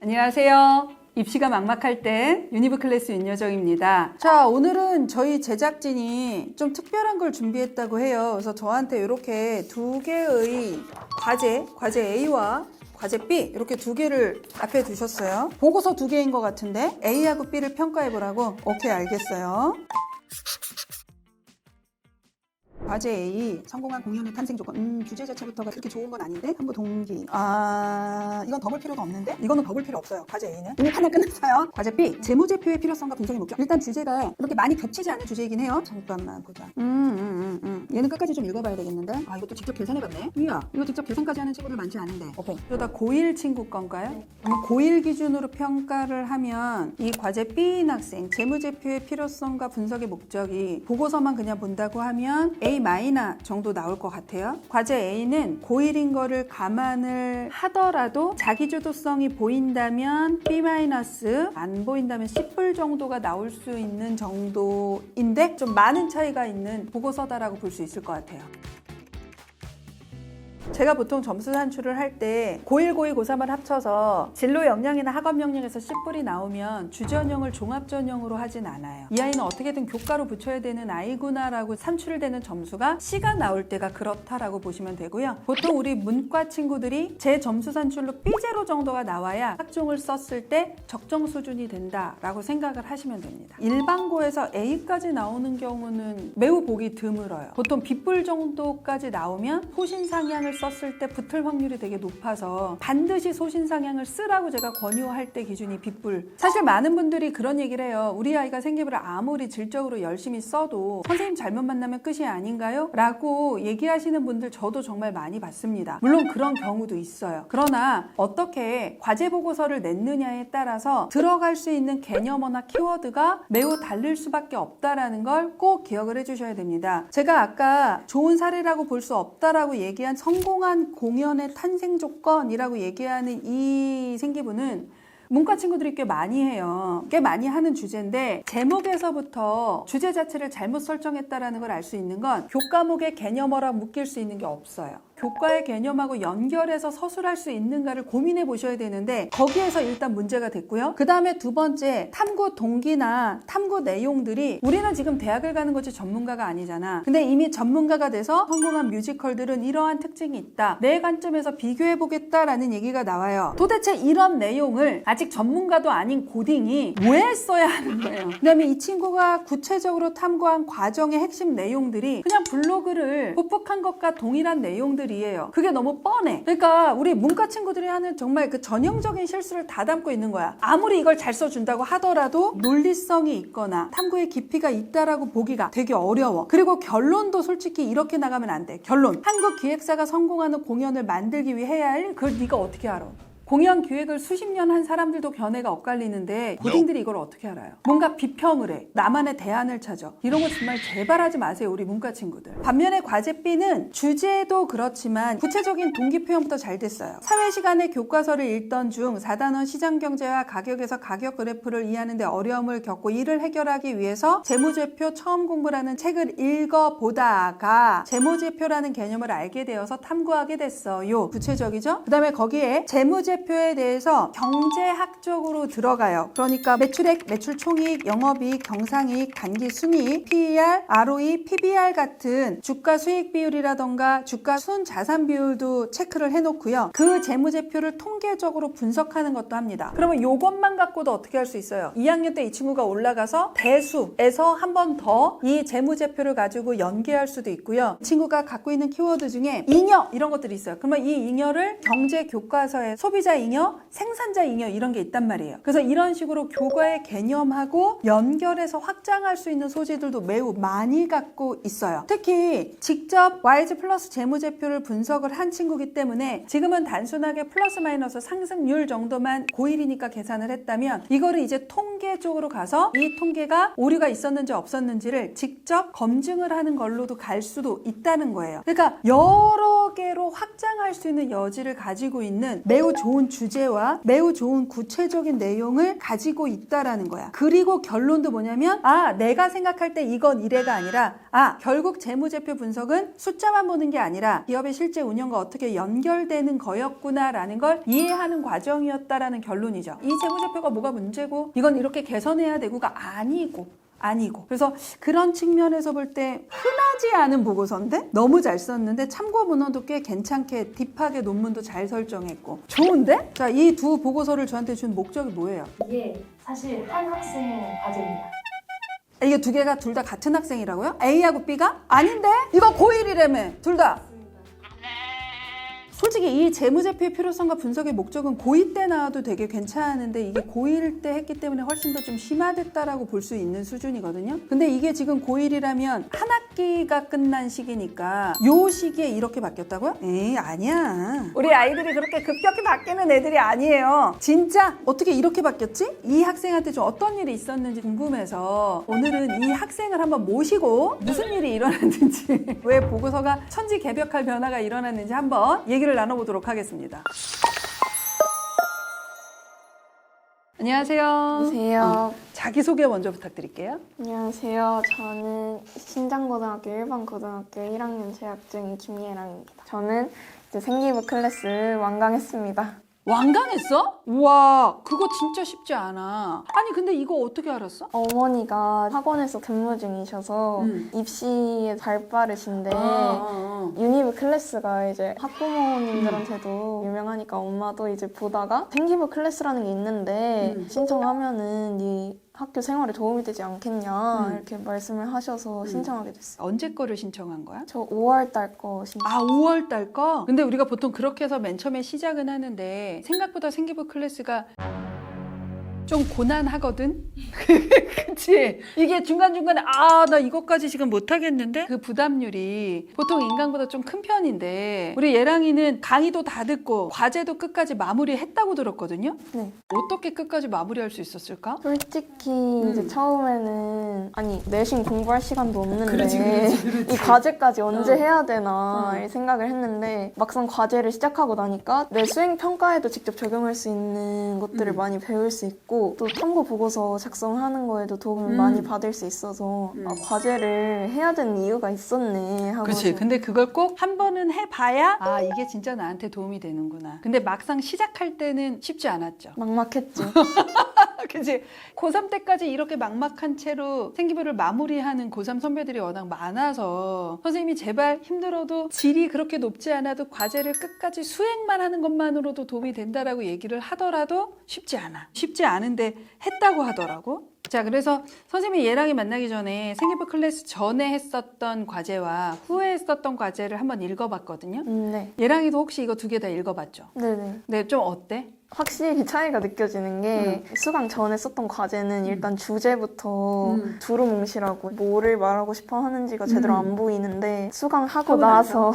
안녕하세요. 입시가 막막할 땐 유니브 클래스 윤여정입니다. 자, 오늘은 저희 제작진이 좀 특별한 걸 준비했다고 해요. 그래서 저한테 이렇게 두 개의 과제 A와 과제 B 이렇게 두 개를 앞에 두셨어요. 보고서 두 개인 것 같은데 A하고 B를 평가해보라고? 오케이, 알겠어요. 과제 A, 성공한 공연의 탄생 조건. 주제 자체부터가 그렇게 좋은 건 아닌데 한부 동기. 이건 더 볼 필요가 없는데? 이거는 더 볼 필요 없어요. 과제 A는 이미 하나 끝났어요. 과제 B, 재무제표의 필요성과 분석의 목적. 일단 주제가 이렇게 많이 겹치지 않은 주제이긴 해요. 잠깐만 보자. 얘는 끝까지 좀 읽어봐야 되겠는데? 이것도 직접 계산해봤네. 이야, 이거 직접 계산까지 하는 친구들 많지 않은데. 오케이. 이러다 고1 친구 건가요? 고1 기준으로 평가를 하면 이 과제 B인 학생, 재무제표의 필요성과 분석의 목적이 보고서만 그냥 본다고 하면 A- 정도 나올 것 같아요. 과제 A는 고1인 거를 감안을 하더라도 자기주도성이 보인다면 B- 안 보인다면 C+ 정도가 나올 수 있는 정도인데 좀 많은 차이가 있는 보고서다라고 볼 수 있을 것 같아요. 제가 보통 점수 산출을 할 때 고1, 고2, 고3을 합쳐서 진로 역량이나 학업 역량에서 C뿔이 나오면 주전형을 종합전형으로 하진 않아요. 이 아이는 어떻게든 교과로 붙여야 되는 아이구나 라고 산출되는 점수가 C가 나올 때가 그렇다라고 보시면 되고요. 보통 우리 문과 친구들이 제 점수 산출로 B0 정도가 나와야 학종을 썼을 때 적정 수준이 된다라고 생각을 하시면 됩니다. 일반고에서 A까지 나오는 경우는 매우 보기 드물어요. 보통 B뿔 정도까지 나오면 소신상향을 썼을 때 붙을 확률이 되게 높아서 반드시 소신상향을 쓰라고 제가 권유할 때 기준이 B뿔. 사실 많은 분들이 그런 얘기를 해요. 우리 아이가 생기부를 아무리 질적으로 열심히 써도 선생님 잘못 만나면 끝이 아닌가요? 라고 얘기하시는 분들 저도 정말 많이 봤습니다. 물론 그런 경우도 있어요. 그러나 어떻게 과제 보고서를 냈느냐에 따라서 들어갈 수 있는 개념어나 키워드가 매우 다를 수밖에 없다라는 걸 꼭 기억을 해주셔야 됩니다. 제가 아까 좋은 사례라고 볼 수 없다라고 얘기한 성공한 공연의 탄생 조건이라고 얘기하는 이 생기부는 문과 친구들이 꽤 많이 해요. 꽤 많이 하는 주제인데 제목에서부터 주제 자체를 잘못 설정했다라는 걸 알 수 있는 건 교과목의 개념어라 묶일 수 있는 게 없어요. 교과의 개념하고 연결해서 서술할 수 있는가를 고민해 보셔야 되는데 거기에서 일단 문제가 됐고요. 그 다음에 두 번째, 탐구 동기나 탐구 내용들이 우리는 지금 대학을 가는 거지 전문가가 아니잖아. 근데 이미 전문가가 돼서 성공한 뮤지컬들은 이러한 특징이 있다. 내 관점에서 비교해 보겠다라는 얘기가 나와요. 도대체 이런 내용을 아직 전문가도 아닌 고딩이 왜 써야 하는 거예요? 그 다음에 이 친구가 구체적으로 탐구한 과정의 핵심 내용들이 그냥 블로그를 복붙한 것과 동일한 내용들이 이에요. 그게 너무 뻔해. 그러니까 우리 문과 친구들이 하는 정말 그 전형적인 실수를 다 담고 있는 거야. 아무리 이걸 잘 써준다고 하더라도 논리성이 있거나 탐구의 깊이가 있다라고 보기가 되게 어려워. 그리고 결론도 솔직히 이렇게 나가면 안 돼. 결론. 한국 기획사가 성공하는 공연을 만들기 위해 해야 할 그걸 네가 어떻게 알아? 공연 기획을 수십 년 한 사람들도 견해가 엇갈리는데 고딩들이 이걸 어떻게 알아요? 뭔가 비평을 해. 나만의 대안을 찾아. 이런 거 정말 제발 하지 마세요, 우리 문과 친구들. 반면에 과제 B는 주제도 그렇지만 구체적인 동기 표현부터 잘 됐어요. 사회 시간에 교과서를 읽던 중 4단원 시장경제와 가격에서 가격 그래프를 이해하는 데 어려움을 겪고 이를 해결하기 위해서 재무제표 처음 공부라는 책을 읽어보다가 재무제표라는 개념을 알게 되어서 탐구하게 됐어요. 구체적이죠? 그 다음에 거기에 재무제표에 대해서 경제학적으로 들어가요. 그러니까 매출액, 매출총이익, 영업이익, 경상이익, 단기순이익, PER, ROE, PBR 같은 주가 수익 비율이라던가 주가 순자산 비율도 체크를 해놓고요. 그 재무제표를 통계적으로 분석하는 것도 합니다. 그러면 이것만 갖고도 어떻게 할 수 있어요? 2학년 때 이 친구가 올라가서 대수에서 한 번 더 이 재무제표를 가지고 연계할 수도 있고요. 이 친구가 갖고 있는 키워드 중에 잉여 이런 것들이 있어요. 그러면 이 잉여를 경제 교과서에 소비자 잉여, 생산자 잉여 이런 게 있단 말이에요. 그래서 이런 식으로 교과의 개념하고 연결해서 확장할 수 있는 소지들도 매우 많이 갖고 있어요. 특히 직접 YG 플러스 재무제표를 분석을 한 친구기 때문에 지금은 단순하게 플러스 마이너스 상승률 정도만 고1이니까 계산을 했다면 이거를 이제 통계 쪽으로 가서 이 통계가 오류가 있었는지 없었는지를 직접 검증을 하는 걸로도 갈 수도 있다는 거예요. 그러니까 여러 개로 확장할 수 있는 여지를 가지고 있는 매우 좋은 좋은 주제와 매우 좋은 구체적인 내용을 가지고 있다라는 거야. 그리고 결론도 뭐냐면 내가 생각할 때 이건 이래가 아니라 결국 재무제표 분석은 숫자만 보는 게 아니라 기업의 실제 운영과 어떻게 연결되는 거였구나라는 걸 이해하는 과정이었다라는 결론이죠. 이 재무제표가 뭐가 문제고 이건 이렇게 개선해야 되고가 아니고 그래서 그런 측면에서 볼 때 흔하지 않은 보고서인데 너무 잘 썼는데 참고 문헌도 꽤 괜찮게 딥하게 논문도 잘 설정했고 좋은데? 자, 이 두 보고서를 저한테 준 목적이 뭐예요? 이게 사실 한 학생 과제입니다. 이게 두 개가 둘 다 같은 학생이라고요? A하고 B가? 아닌데? 이거 고1이라며 둘 다. 솔직히 이 재무제표의 필요성과 분석의 목적은 고2 때 나와도 되게 괜찮은데 이게 고1 때 했기 때문에 훨씬 더 좀 심화됐다라고 볼 수 있는 수준이거든요. 근데 이게 지금 고1이라면 한 학기가 끝난 시기니까 요 시기에 이렇게 바뀌었다고요? 에이, 아니야. 우리 아이들이 그렇게 급격히 바뀌는 애들이 아니에요. 진짜 어떻게 이렇게 바뀌었지? 이 학생한테 좀 어떤 일이 있었는지 궁금해서 오늘은 이 학생을 한번 모시고 무슨 일이 일어났는지 왜 보고서가 천지개벽할 변화가 일어났는지 한번 얘기를 나눠보도록 하겠습니다. 안녕하세요. 안녕하세요. 자기소개 먼저 부탁드릴게요. 안녕하세요. 저는 신장고등학교 1반 고등학교 1학년 재학 중인 김예랑입니다. 저는 이제 생기부 클래스 완강했습니다. 완강했어? 우와, 그거 진짜 쉽지 않아. 아니 근데 이거 어떻게 알았어? 어머니가 학원에서 근무 중이셔서 입시에 잘 빠르신데 유니브 클래스가 이제 학부모님들한테도 유명하니까 엄마도 이제 보다가 생기부 클래스라는 게 있는데 신청하면은 네 학교 생활에 도움이 되지 않겠냐 이렇게 말씀을 하셔서 신청하게 됐어요. 언제 거를 신청한 거야? 저 5월 달 거 신청. 5월 달 거? 근데 우리가 보통 그렇게 해서 맨 처음에 시작은 하는데 생각보다 생기부 클래스가 좀 고난하거든? 그치? 이게 중간중간에 나 이것까지 지금 못하겠는데? 그 부담률이 보통 인강보다 좀 큰 편인데 우리 예랑이는 강의도 다 듣고 과제도 끝까지 마무리했다고 들었거든요? 네. 어떻게 끝까지 마무리할 수 있었을까? 솔직히 이제 처음에는 내신 공부할 시간도 없는데 그렇지. 이 과제까지 언제 해야 되나 이 생각을 했는데 막상 과제를 시작하고 나니까 내 수행 평가에도 직접 적용할 수 있는 것들을 많이 배울 수 있고 또 탐구 보고서 작성하는 거에도 도움을 많이 받을 수 있어서 과제를 해야 되는 이유가 있었네 하고. 그렇지. 근데 그걸 꼭 한 번은 해봐야 이게 진짜 나한테 도움이 되는구나. 근데 막상 시작할 때는 쉽지 않았죠. 막막했죠. 그치? 고3 때까지 이렇게 막막한 채로 생기부를 마무리하는 고3 선배들이 워낙 많아서 선생님이 제발 힘들어도 질이 그렇게 높지 않아도 과제를 끝까지 수행만 하는 것만으로도 도움이 된다라고 얘기를 하더라도 쉽지 않아. 쉽지 않은데 했다고 하더라고. 자, 그래서 선생님이 얘랑이 만나기 전에 생기부 클래스 전에 했었던 과제와 후에 했었던 과제를 한번 읽어봤거든요. 네. 얘랑이도 혹시 이거 두 개 다 읽어봤죠? 네네. 네, 좀 어때? 확실히 차이가 느껴지는 게 수강 전에 썼던 과제는 일단 주제부터 두루뭉실하고 뭐를 말하고 싶어 하는지가 제대로 안 보이는데 수강하고 나서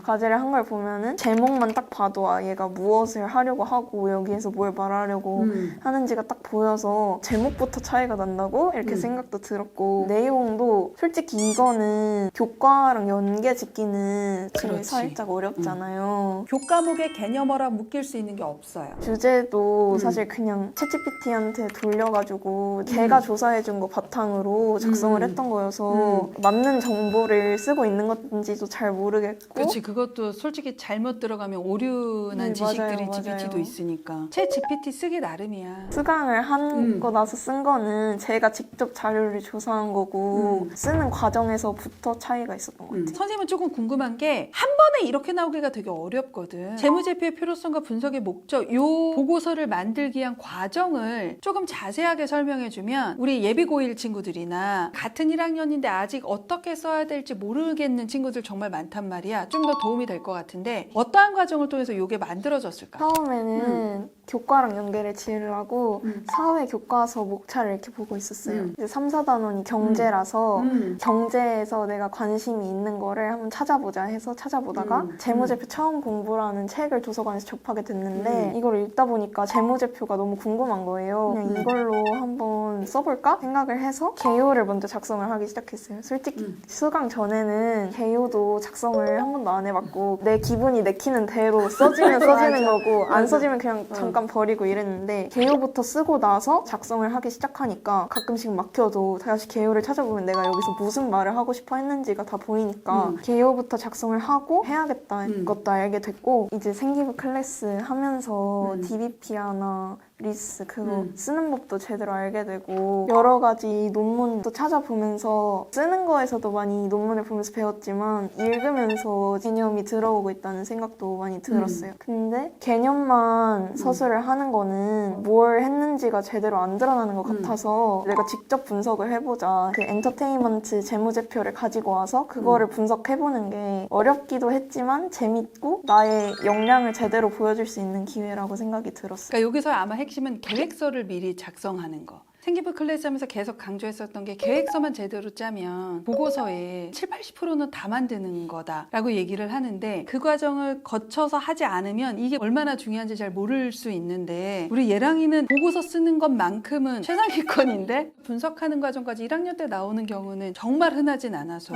과제를 한 걸 보면은 제목만 딱 봐도 얘가 무엇을 하려고 하고 여기에서 뭘 말하려고 하는지가 딱 보여서 제목부터 차이가 난다고 이렇게 생각도 들었고 내용도 솔직히 이거는 교과랑 연계 짓기는 제일 살짝 어렵잖아요. 교과목의 개념어라 묶일 수 있는 게 없어요. 주제도 사실 그냥 챗GPT한테 돌려가지고 걔가 조사해준 거 바탕으로 작성을 했던 거여서 맞는 정보를 쓰고 있는 건지도 잘 모르겠고. 그렇지. 그것도 솔직히 잘못 들어가면 오류난 지식들이 맞아요. GPT도 있으니까. 챗GPT 쓰기 나름이야. 수강을 하고 나서 쓴 거는 제가 직접 자료를 조사한 거고 쓰는 과정에서부터 차이가 있었던 것 같아요. 선생님은 조금 궁금한 게 한 번에 이렇게 나오기가 되게 어렵거든. 재무제표의 필요성과 분석의 목적, 요 보고서를 만들기 위한 과정을 조금 자세하게 설명해주면 우리 예비 고1 친구들이나 같은 1학년인데 아직 어떻게 써야 될지 모르겠는 친구들 정말 많단 말이야. 좀 더 도움이 될 것 같은데 어떠한 과정을 통해서 이게 만들어졌을까? 처음에는 교과랑 연계를 지으려고 사회 교과서 목차를 이렇게 보고 있었어요. 이제 3, 4단원이 경제라서 경제에서 내가 관심이 있는 거를 한번 찾아보자 해서 찾아보다가 재무제표 처음 공부라는 책을 도서관에서 접하게 됐는데 이걸 읽다 보니까 재무제표가 너무 궁금한 거예요. 그냥 이걸로 한번 써볼까 생각을 해서 개요를 먼저 작성을 하기 시작했어요. 솔직히 수강 전에는 개요도 작성을 한 번도 안 해봤고 내 기분이 내키는 대로 써지면 써지는 거고 안 써지면 그냥 잠깐 버리고 이랬는데 개요부터 쓰고 나서 작성을 하기 시작하니까 가끔씩 막혀도 다시 개요를 찾아보면 내가 여기서 무슨 말을 하고 싶어 했는지가 다 보이니까 개요부터 작성을 하고 해야겠다는 것도 알게 됐고 이제 생기부 클래스 하면서 DBP나 리스 그거 쓰는 법도 제대로 알게 되고 여러 가지 논문도 찾아보면서 쓰는 거에서도 많이 논문을 보면서 배웠지만 읽으면서 개념이 들어오고 있다는 생각도 많이 들었어요. 근데 개념만 서술을 하는 거는 뭘 했는지가 제대로 안 드러나는 것 같아서 내가 직접 분석을 해보자. 그 엔터테인먼트 재무제표를 가지고 와서 그거를 분석해보는 게 어렵기도 했지만 재밌고 나의 역량을 제대로 보여줄 수 있는 기회라고 생각이 들었어요. 그러니까 여기서 아마 핵심은 계획서를 미리 작성하는 거. 생기부 클래스 하면서 계속 강조했었던 게 계획서만 제대로 짜면 보고서에 70-80%는 다 만드는 거다라고 얘기를 하는데 그 과정을 거쳐서 하지 않으면 이게 얼마나 중요한지 잘 모를 수 있는데 우리 예랑이는 보고서 쓰는 것만큼은 최상위권인데 분석하는 과정까지 1학년 때 나오는 경우는 정말 흔하진 않아서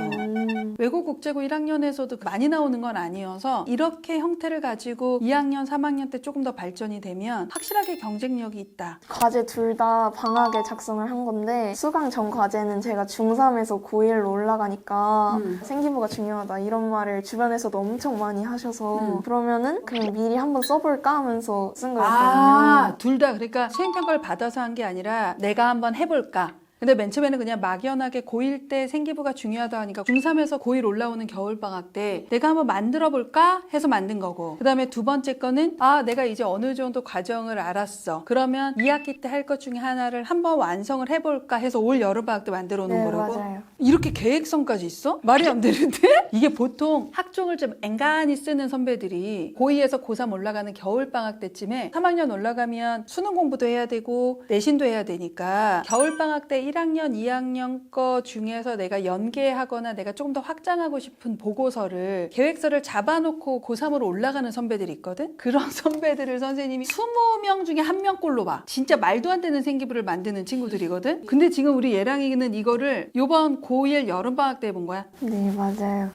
외국 국제고 1학년에서도 많이 나오는 건 아니어서 이렇게 형태를 가지고 2학년, 3학년 때 조금 더 발전이 되면 확실하게 경쟁력이 있다. 과제 둘 다 방학에 작성을 한 건데 수강 전 과제는 제가 중3에서 고1로 올라가니까 생기부가 중요하다 이런 말을 주변에서도 엄청 많이 하셔서 그러면은 그냥 미리 한번 써볼까 하면서 쓴 거였거든요. 둘 다 그러니까 수행평가를 받아서 한 게 아니라 내가 한번 해볼까. 근데 맨 처음에는 그냥 막연하게 고1 때 생기부가 중요하다 하니까 중3에서 고1 올라오는 겨울방학 때 내가 한번 만들어 볼까 해서 만든 거고 그 다음에 두 번째 거는 내가 이제 어느 정도 과정을 알았어. 그러면 2학기 때 할 것 중에 하나를 한번 완성을 해볼까 해서 올 여름방학 때 만들어 놓은 네, 거라고? 맞아요. 이렇게 계획성까지 있어? 말이 안 되는데? 이게 보통 학종을 좀 앵간히 쓰는 선배들이 고2에서 고3 올라가는 겨울방학 때쯤에 3학년 올라가면 수능 공부도 해야 되고 내신도 해야 되니까 겨울방학 때 1학년, 2학년 거 중에서 내가 연계하거나 내가 조금 더 확장하고 싶은 보고서를 계획서를 잡아놓고 고3으로 올라가는 선배들이 있거든? 그런 선배들을 선생님이 20명 중에 1명꼴로 봐. 진짜 말도 안 되는 생기부를 만드는 친구들이거든? 근데 지금 우리 예랑이는 이거를 이번 고1 여름방학 때 해본 거야. 네, 맞아요.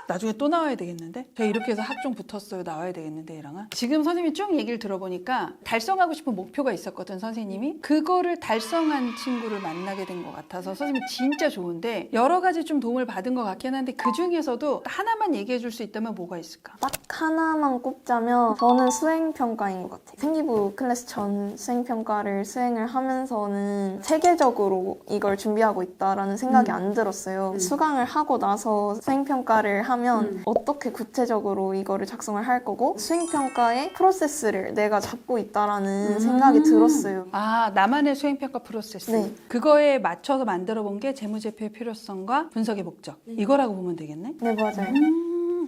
나중에 또 나와야 되겠는데? 제가 이렇게 해서 학종 붙었어요. 나와야 되겠는데 얘랑은? 지금 선생님이 쭉 얘기를 들어보니까 달성하고 싶은 목표가 있었거든 선생님이. 그거를 달성한 친구를 만나게 된 것 같아서 선생님이 진짜 좋은데 여러 가지 좀 도움을 받은 것 같긴 한데 그 중에서도 하나만 얘기해 줄 수 있다면 뭐가 있을까? 딱 하나만 꼽자면 저는 수행평가인 것 같아요. 생기부 클래스 전 수행평가를 수행을 하면서는 체계적으로 이걸 준비하고 있다라는 생각이 안 들었어요. 수강을 하고 나서 수행평가를 하면 어떻게 구체적으로 이거를 작성을 할 거고 수행평가의 프로세스를 내가 잡고 있다라는 생각이 들었어요. 나만의 수행평가 프로세스. 네. 그거에 맞춰서 만들어 본 게 재무제표의 필요성과 분석의 목적. 이거라고 보면 되겠네? 네, 맞아요.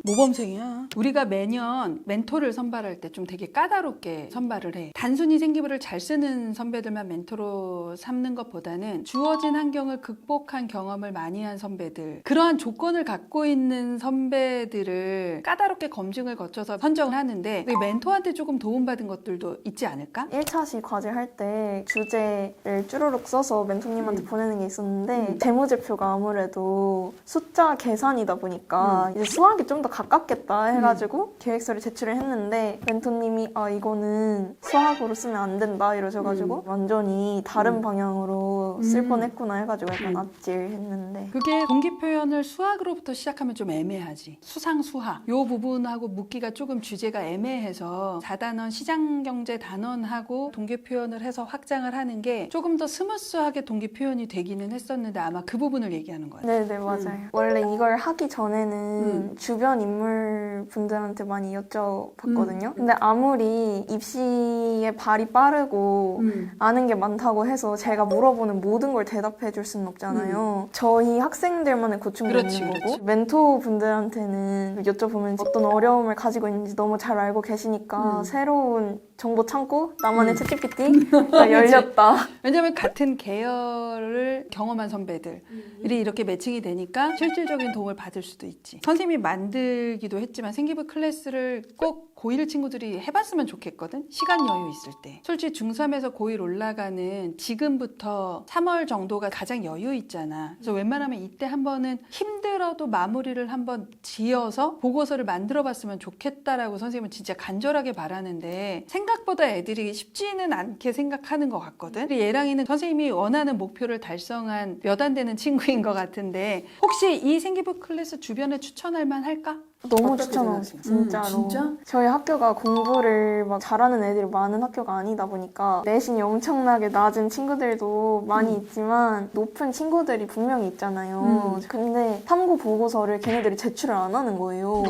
모범생이야. 우리가 매년 멘토를 선발할 때 좀 되게 까다롭게 선발을 해. 단순히 생기부를 잘 쓰는 선배들만 멘토로 삼는 것보다는 주어진 환경을 극복한 경험을 많이 한 선배들, 그러한 조건을 갖고 있는 선배들을 까다롭게 검증을 거쳐서 선정을 하는데 우리 멘토한테 조금 도움받은 것들도 있지 않을까? 1차시 과제 할 때 주제를 쭈루룩 써서 멘토님한테 보내는 게 있었는데 재무제표가 아무래도 숫자 계산이다 보니까 이제 수학이 좀 더 가깝겠다 해가지고 계획서를 제출을 했는데 멘토님이 이거는 수학으로 쓰면 안 된다 이러셔가지고 완전히 다른 방향으로 쓸 뻔했구나 해가지고 약간 아찔했는데 그게 동기 표현을 수학으로부터 시작하면 좀 애매하지. 수상수학 요 부분하고 묻기가 조금 주제가 애매해서 4단원 시장경제 단원하고 동기 표현을 해서 확장을 하는 게 조금 더 스무스하게 동기 표현이 되기는 했었는데 아마 그 부분을 얘기하는 거야. 네네, 맞아요. 원래 이걸 하기 전에는 주변 인물분들한테 많이 여쭤봤거든요. 근데 아무리 입시에 발이 빠르고 아는 게 많다고 해서 제가 물어보는 모든 걸 대답해 줄 수는 없잖아요. 저희 학생들만의 고충도 있는 거고 멘토분들한테는 여쭤보면 어떤 어려움을 가지고 있는지 너무 잘 알고 계시니까 새로운 정보 창고, 나만의 챗GPT가 열렸다. 왜냐면 같은 계열을 경험한 선배들이 이렇게 매칭이 되니까 실질적인 도움을 받을 수도 있지. 선생님이 만들기도 했지만 생기부 클래스를 꼭 고1 친구들이 해봤으면 좋겠거든. 시간 여유 있을 때. 솔직히 중3에서 고1 올라가는 지금부터 3월 정도가 가장 여유 있잖아. 그래서 웬만하면 이때 한 번은 힘들어도 마무리를 한번 지어서 보고서를 만들어 봤으면 좋겠다라고 선생님은 진짜 간절하게 바라는데 생각보다 애들이 쉽지는 않게 생각하는 것 같거든. 그리고 얘랑이는 선생님이 원하는 목표를 달성한 몇 안 되는 친구인 것 같은데 혹시 이 생기부 클래스 주변에 추천할 만할까? 너무 어떻게 추천하고 생각해? 싶어요. 진짜로. 진짜? 저희 학교가 공부를 막 잘하는 애들이 많은 학교가 아니다 보니까 내신이 엄청나게 낮은 친구들도 많이 있지만 높은 친구들이 분명히 있잖아요. 근데 탐구 보고서를 걔네들이 제출을 안 하는 거예요.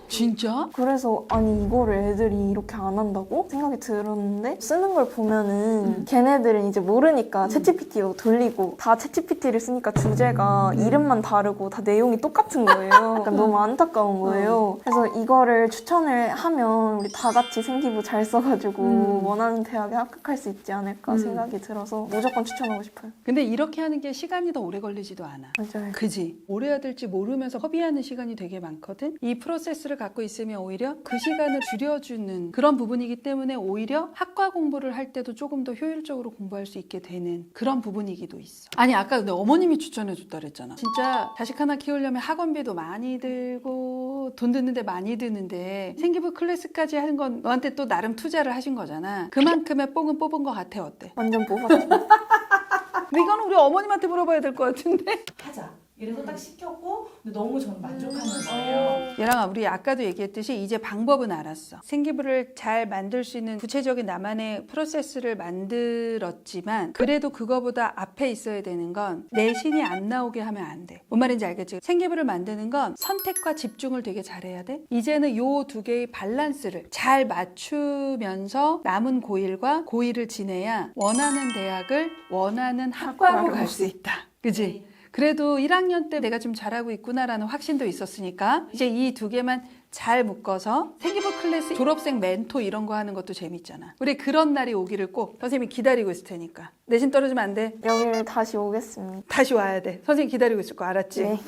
진짜? 그래서 아니 이거를 애들이 이렇게 안 한다고 생각이 들었는데 쓰는 걸 보면은 걔네들은 이제 모르니까 챗GPT로 돌리고 다 챗GPT를 쓰니까 주제가 이름만 다르고 다 내용이 똑같은 거예요. 그러니까 너무 안타까운 거예요. 그래서 이거를 추천을 하면 우리 다 같이 생기부 잘 써가지고 원하는 대학에 합격할 수 있지 않을까 생각이 들어서 무조건 추천하고 싶어요. 근데 이렇게 하는 게 시간이 더 오래 걸리지도 않아. 맞아요. 그지? 오래 해야 될지 모르면서 허비하는 시간이 되게 많거든. 이 프로세스를 갖고 있으면 오히려 그 시간을 줄여주는 그런 부분이기 때문에 오히려 학과 공부를 할 때도 조금 더 효율적으로 공부할 수 있게 되는 그런 부분이기도 있어. 아니 아까 근데 어머님이 추천해줬다 그랬잖아. 진짜 자식 하나 키우려면 학원비도 많이 들고 돈 드는데 많이 드는데 생기부 클래스까지 하는 건 너한테 또 나름 투자를 하신 거잖아. 그만큼의 뽕은 뽑은 것 같아. 어때? 완전 뽑았죠. 근데 이거는 우리 어머님한테 물어봐야 될 것 같은데. 하자. 이래서 딱 시켰고 근데 너무 저는 만족하는 거예요. 얘랑아 우리 아까도 얘기했듯이 이제 방법은 알았어. 생기부를 잘 만들 수 있는 구체적인 나만의 프로세스를 만들었지만 그래도 그거보다 앞에 있어야 되는 건 내신이 안 나오게 하면 안 돼. 뭔 말인지 알겠지? 생기부를 만드는 건 선택과 집중을 되게 잘해야 돼. 이제는 요 두 개의 밸런스를 잘 맞추면서 남은 고1과 고2를 지내야 원하는 대학을 원하는 학과로 갈 수 있다. 그지? 그래도 1학년 때 내가 좀 잘하고 있구나라는 확신도 있었으니까 이제 이 두 개만 잘 묶어서 생기부 클래스 졸업생 멘토 이런 거 하는 것도 재밌잖아. 우리 그런 날이 오기를 꼭 선생님이 기다리고 있을 테니까. 내신 떨어지면 안 돼. 여기를 다시 오겠습니다. 다시 와야 돼. 선생님 기다리고 있을 거 알았지? 네.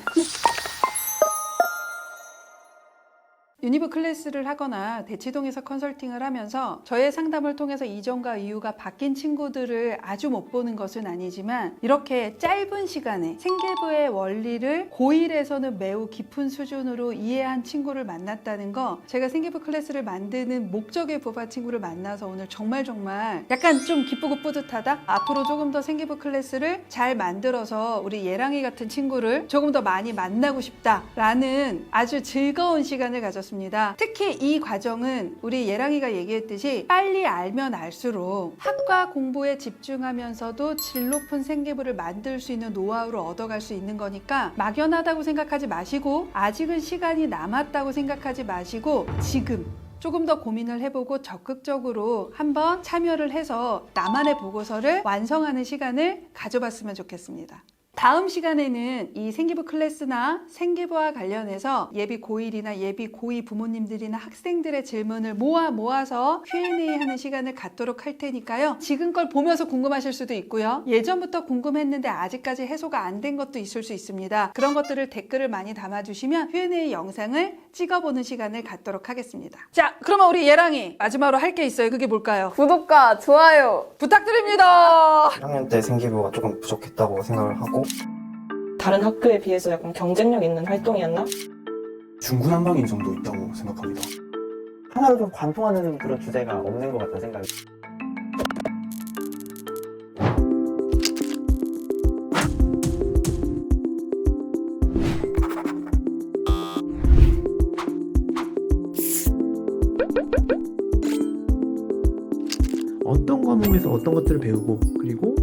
유니브 클래스를 하거나 대치동에서 컨설팅을 하면서 저의 상담을 통해서 이전과 이후가 바뀐 친구들을 아주 못 보는 것은 아니지만 이렇게 짧은 시간에 생기부의 원리를 고1에서는 매우 깊은 수준으로 이해한 친구를 만났다는 거 제가 생기부 클래스를 만드는 목적에 부합한 친구를 만나서 오늘 정말 약간 좀 기쁘고 뿌듯하다? 앞으로 조금 더 생기부 클래스를 잘 만들어서 우리 예랑이 같은 친구를 조금 더 많이 만나고 싶다라는 아주 즐거운 시간을 가졌습니다. 특히 이 과정은 우리 예랑이가 얘기했듯이 빨리 알면 알수록 학과 공부에 집중하면서도 질 높은 생기부를 만들 수 있는 노하우를 얻어갈 수 있는 거니까 막연하다고 생각하지 마시고 아직은 시간이 남았다고 생각하지 마시고 지금 조금 더 고민을 해보고 적극적으로 한번 참여를 해서 나만의 보고서를 완성하는 시간을 가져봤으면 좋겠습니다. 다음 시간에는 이 생기부 클래스나 생기부와 관련해서 예비 고1이나 예비 고2 부모님들이나 학생들의 질문을 모아서 Q&A 하는 시간을 갖도록 할 테니까요. 지금 걸 보면서 궁금하실 수도 있고요. 예전부터 궁금했는데 아직까지 해소가 안 된 것도 있을 수 있습니다. 그런 것들을 댓글을 많이 담아주시면 Q&A 영상을 찍어보는 시간을 갖도록 하겠습니다. 자, 그러면 우리 예랑이 마지막으로 할 게 있어요. 그게 뭘까요? 구독과 좋아요 부탁드립니다. 1학년 때 생기부가 조금 부족했다고 생각을 하고 다른 학교에 비해서 약간 경쟁력 있는 활동이었나? 중구난방인 점도 있다고 생각합니다. 하나로 좀 관통하는 그런 주제가 없는 것 같다는 생각이. 어떤 과목에서 어떤 것들을 배우고 그리고